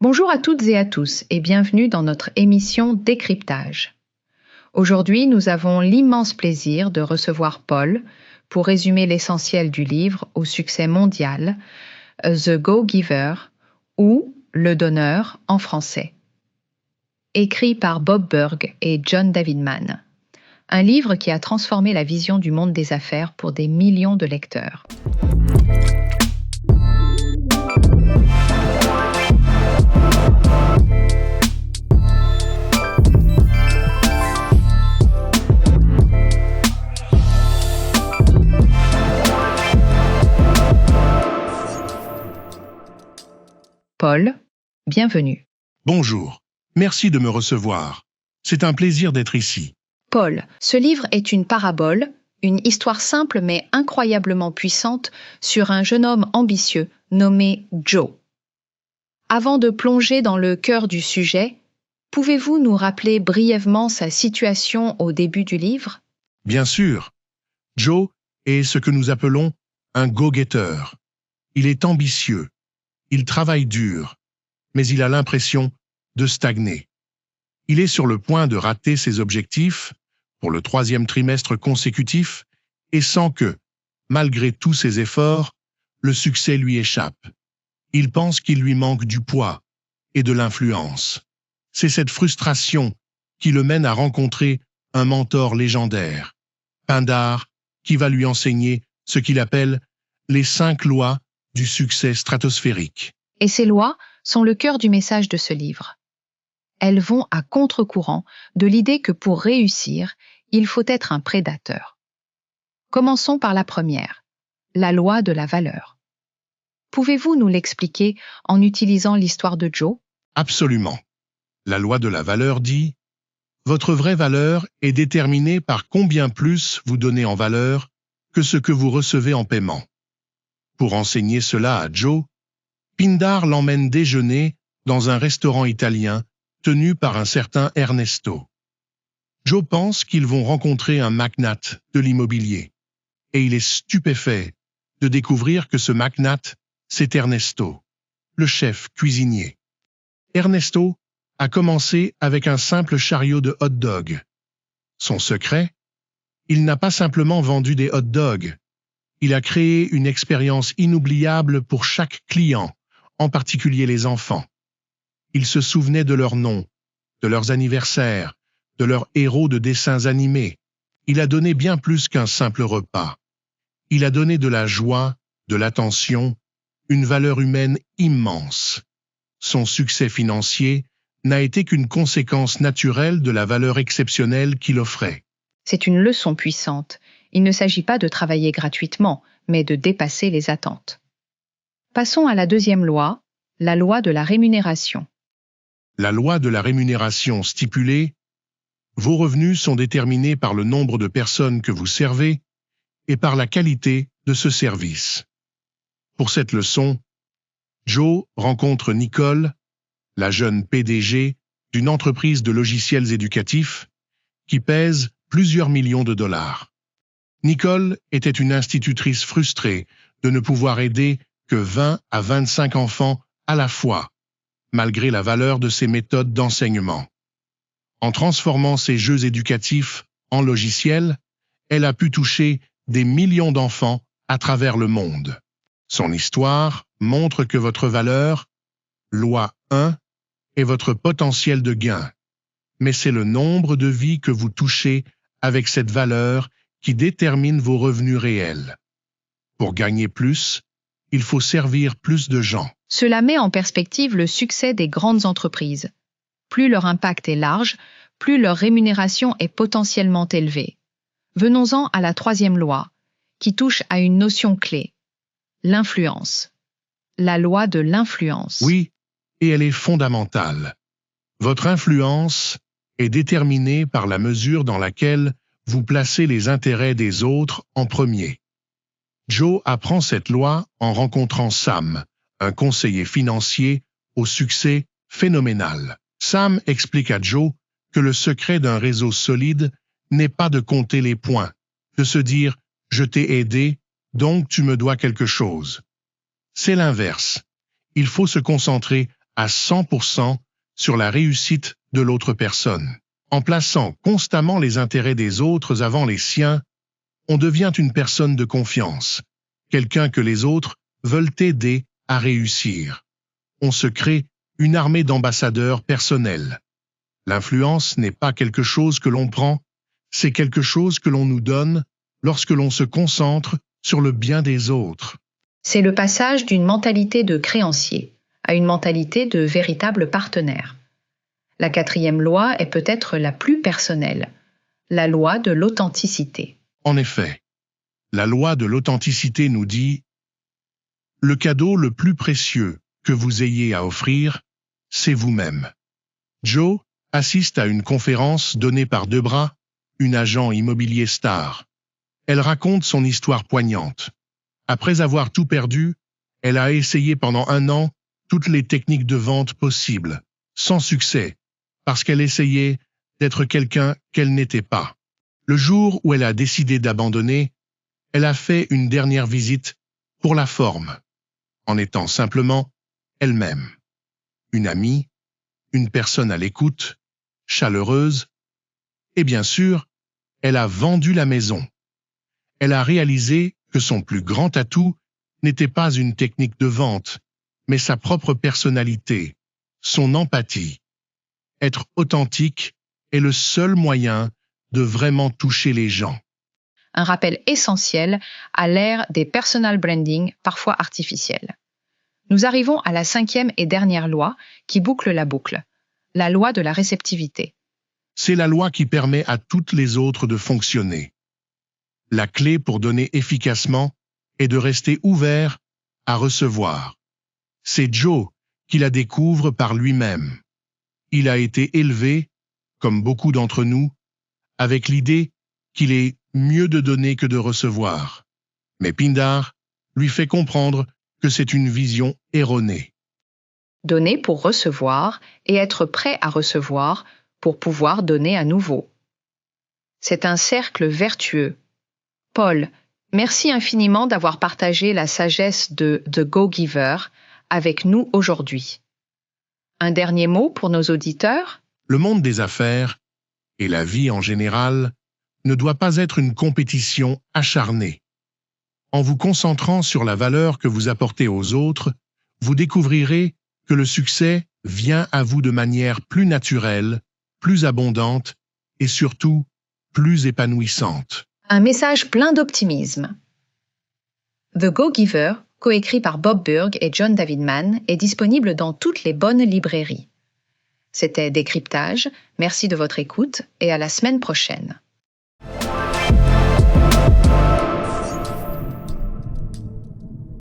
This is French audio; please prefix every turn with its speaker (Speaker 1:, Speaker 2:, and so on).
Speaker 1: Bonjour à toutes et à tous et bienvenue dans notre émission Décryptage. Aujourd'hui, nous avons l'immense plaisir de recevoir Paul pour résumer l'essentiel du livre au succès mondial, The Go-Giver ou Le Donneur en français. Écrit par Bob Burg et John Davidman. Un livre qui a transformé la vision du monde des affaires pour des millions de lecteurs. Paul, bienvenue.
Speaker 2: Bonjour, merci de me recevoir. C'est un plaisir d'être ici.
Speaker 1: Paul, ce livre est une parabole, une histoire simple mais incroyablement puissante sur un jeune homme ambitieux nommé Joe. Avant de plonger dans le cœur du sujet, pouvez-vous nous rappeler brièvement sa situation au début du livre?
Speaker 2: Bien sûr, Joe est ce que nous appelons un go-getter. Il est ambitieux, il travaille dur, mais il a l'impression de stagner. Il est sur le point de rater ses objectifs pour le 3e trimestre consécutif et sent que, malgré tous ses efforts, le succès lui échappe. Il pense qu'il lui manque du poids et de l'influence. C'est cette frustration qui le mène à rencontrer un mentor légendaire, Pindar, qui va lui enseigner ce qu'il appelle les 5 lois du succès stratosphérique.
Speaker 1: Et ces lois sont le cœur du message de ce livre. Elles vont à contre-courant de l'idée que pour réussir, il faut être un prédateur. Commençons par la première, la loi de la valeur. Pouvez-vous nous l'expliquer en utilisant l'histoire de Joe?
Speaker 2: Absolument. La loi de la valeur dit « Votre vraie valeur est déterminée par combien plus vous donnez en valeur que ce que vous recevez en paiement. » Pour enseigner cela à Joe, Pindar l'emmène déjeuner dans un restaurant italien tenu par un certain Ernesto. Joe pense qu'ils vont rencontrer un magnate de l'immobilier, et il est stupéfait de découvrir que ce magnate, c'est Ernesto, le chef cuisinier. Ernesto a commencé avec un simple chariot de hot-dog. Son secret? Il n'a pas simplement vendu des hot-dogs. Il a créé une expérience inoubliable pour chaque client, en particulier les enfants. Il se souvenait de leurs noms, de leurs anniversaires, de leurs héros de dessins animés. Il a donné bien plus qu'un simple repas. Il a donné de la joie, de l'attention, une valeur humaine immense. Son succès financier n'a été qu'une conséquence naturelle de la valeur exceptionnelle qu'il offrait.
Speaker 1: C'est une leçon puissante. Il ne s'agit pas de travailler gratuitement, mais de dépasser les attentes. Passons à la deuxième loi, la loi de la rémunération.
Speaker 2: La loi de la rémunération stipulait « Vos revenus sont déterminés par le nombre de personnes que vous servez et par la qualité de ce service. » Pour cette leçon, Joe rencontre Nicole, la jeune PDG d'une entreprise de logiciels éducatifs qui pèse plusieurs millions de dollars. Nicole était une institutrice frustrée de ne pouvoir aider que 20 à 25 enfants à la fois, malgré la valeur de ses méthodes d'enseignement. En transformant ses jeux éducatifs en logiciels, elle a pu toucher des millions d'enfants à travers le monde. Son histoire montre que votre valeur, loi 1, est votre potentiel de gain. Mais c'est le nombre de vies que vous touchez avec cette valeur qui détermine vos revenus réels. Pour gagner plus, il faut servir plus de gens.
Speaker 1: Cela met en perspective le succès des grandes entreprises. Plus leur impact est large, plus leur rémunération est potentiellement élevée. Venons-en à la troisième loi, qui touche à une notion clé, l'influence. La loi de l'influence.
Speaker 2: Oui, et elle est fondamentale. Votre influence est déterminée par la mesure dans laquelle vous placez les intérêts des autres en premier. Joe apprend cette loi en rencontrant Sam, un conseiller financier au succès phénoménal. Sam explique à Joe que le secret d'un réseau solide n'est pas de compter les points, de se dire « je t'ai aidé, donc tu me dois quelque chose ». C'est l'inverse. Il faut se concentrer à 100% sur la réussite de l'autre personne. En plaçant constamment les intérêts des autres avant les siens, on devient une personne de confiance, quelqu'un que les autres veulent aider à réussir. On se crée une armée d'ambassadeurs personnels. L'influence n'est pas quelque chose que l'on prend, c'est quelque chose que l'on nous donne lorsque l'on se concentre sur le bien des autres.
Speaker 1: C'est le passage d'une mentalité de créancier à une mentalité de véritable partenaire. La quatrième loi est peut-être la plus personnelle, la loi de l'authenticité.
Speaker 2: En effet, la loi de l'authenticité nous dit « Le cadeau le plus précieux que vous ayez à offrir, c'est vous-même. » Joe assiste à une conférence donnée par Debra, une agent immobilier star. Elle raconte son histoire poignante. Après avoir tout perdu, elle a essayé pendant 1 an toutes les techniques de vente possibles, sans succès, parce qu'elle essayait d'être quelqu'un qu'elle n'était pas. Le jour où elle a décidé d'abandonner, elle a fait une dernière visite pour la forme, en étant simplement elle-même. Une amie, une personne à l'écoute, chaleureuse, et bien sûr, elle a vendu la maison. Elle a réalisé que son plus grand atout n'était pas une technique de vente, mais sa propre personnalité, son empathie. Être authentique est le seul moyen de vraiment toucher les gens.
Speaker 1: Un rappel essentiel à l'ère des personal branding parfois artificiels. Nous arrivons à la 5e et dernière loi qui boucle la boucle, la loi de la réceptivité.
Speaker 2: C'est la loi qui permet à toutes les autres de fonctionner. La clé pour donner efficacement est de rester ouvert à recevoir. C'est Joe qui la découvre par lui-même. Il a été élevé, comme beaucoup d'entre nous, avec l'idée qu'il est mieux de donner que de recevoir. Mais Pindar lui fait comprendre que c'est une vision erronée.
Speaker 1: Donner pour recevoir et être prêt à recevoir pour pouvoir donner à nouveau. C'est un cercle vertueux. Paul, merci infiniment d'avoir partagé la sagesse de The Go-Giver avec nous aujourd'hui. Un dernier mot pour nos auditeurs ?
Speaker 2: Le monde des affaires, et la vie en général, ne doit pas être une compétition acharnée. En vous concentrant sur la valeur que vous apportez aux autres, vous découvrirez que le succès vient à vous de manière plus naturelle, plus abondante et surtout plus épanouissante.
Speaker 1: Un message plein d'optimisme. The Go-Giver, coécrit par Bob Burg et John Davidman, est disponible dans toutes les bonnes librairies. C'était Décryptage, merci de votre écoute et à la semaine prochaine.